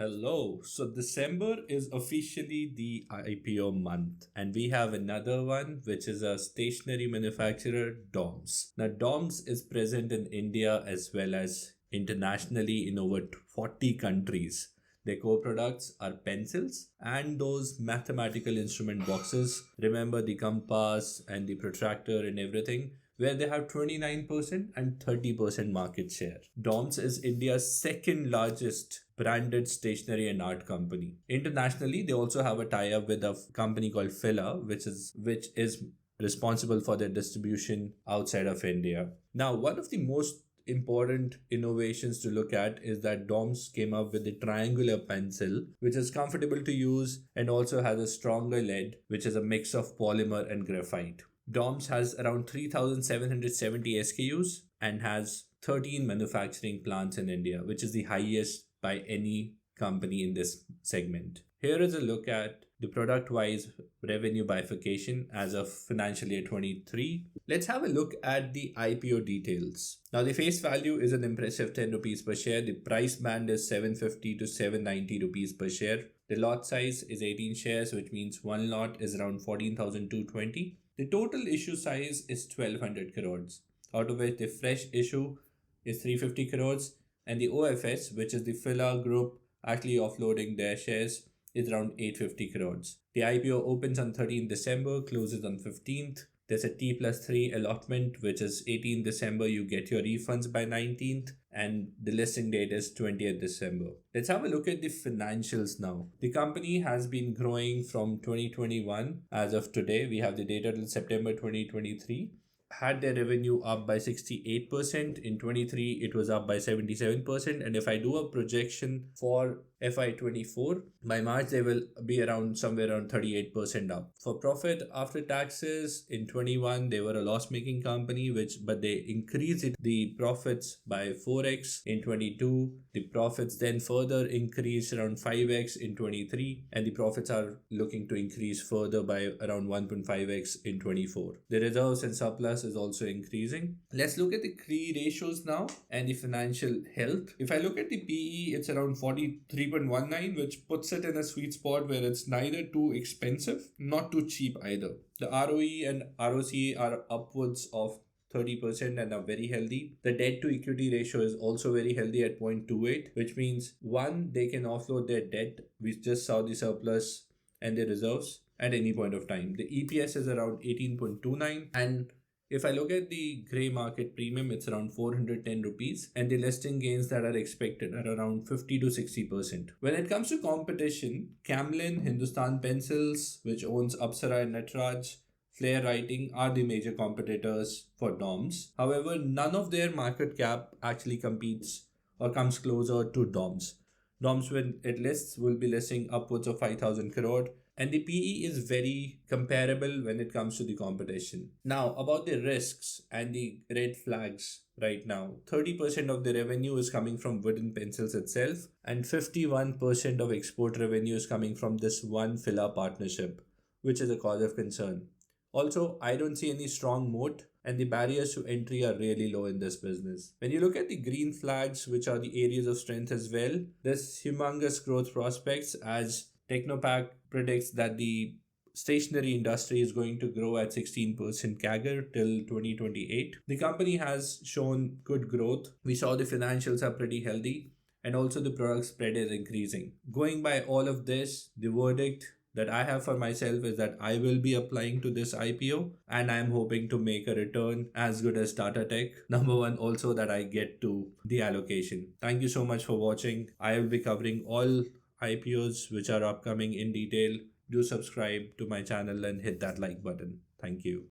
Hello. So December is officially the IPO month, and we have another one, which is a stationery manufacturer, DOMS. Now, DOMS is present in India as well as internationally in over 40 countries. Their core products are pencils and those mathematical instrument boxes. Remember the compass and the protractor and everything, where they have 29% and 30% market share. DOMS is India's second largest branded stationery and art company. Internationally, they also have a tie-up with a company called Fila, which is responsible for their distribution outside of India. Now, one of the most important innovations to look at is that DOMS came up with the triangular pencil, which is comfortable to use and also has a stronger lead, which is a mix of polymer and graphite. DOMS has around 3,770 SKUs and has 13 manufacturing plants in India, which is the highest by any company in this segment. Here is a look at the product wise revenue bifurcation as of financial year 23. Let's have a look at the IPO details. Now, the face value is an impressive 10 rupees per share. The price band is 750 to 790 rupees per share. The lot size is 18 shares, which means one lot is around 14,220. The total issue size is 1200 crores, out of which the fresh issue is 350 crores, and the OFS, which is the Fila Group actually offloading their shares, is around 850 crores. The IPO opens on 13th December, closes on 15th. There's a T+3 allotment, which is 18th December. You get your refunds by 19th, and the listing date is 20th December. Let's have a look at the financials now. The company has been growing from 2021. As of today, we have the data till September 2023. Had their revenue up by 68%. In 23, it was up by 77%. And if I do a projection for FY24, by March, they will be around somewhere around 38% up. For profit after taxes, in 21, they were a loss-making company, but they increased the profits by 4x in 22. The profits then further increased around 5x in 23, and the profits are looking to increase further by around 1.5x in 24. The reserves and surplus is also increasing. Let's look at the key ratios now and the financial health. If I look at the PE, it's around 43.19, which puts it in a sweet spot where it's neither too expensive, not too cheap either. The ROE and ROCE are upwards of 30% and are very healthy. The debt to equity ratio is also very healthy at 0.28, which means one, they can offload their debt. We just saw the surplus and the reserves at any point of time. The EPS is around 18.29, and if I look at the grey market premium, it's around 410 rupees, and the listing gains that are expected are around 50 to 60%. When it comes to competition, Camlin, Hindustan Pencils, which owns Apsara and Natraj, Flair Writing are the major competitors for DOMS. However, none of their market cap actually competes or comes closer to DOMS. DOMS, when it lists, will be listing upwards of 5,000 crore, and the PE is very comparable when it comes to the competition. Now, about the risks and the red flags right now, 30% of the revenue is coming from wooden pencils itself, and 51% of export revenue is coming from this one Fila partnership, which is a cause of concern. Also, I don't see any strong moat, and the barriers to entry are really low in this business. When you look at the green flags, which are the areas of strength as well, there's humongous growth prospects as Technopack predicts that the stationery industry is going to grow at 16% CAGR till 2028. The company has shown good growth. We saw the financials are pretty healthy, and also the product spread is increasing. Going by all of this, the verdict that I have for myself is that I will be applying to this IPO, and I'm hoping to make a return as good as Tata Tech. Number one, also that I get to the allocation. Thank you so much for watching. I will be covering all IPOs which are upcoming in detail. Do subscribe to my channel and hit that like button. Thank you.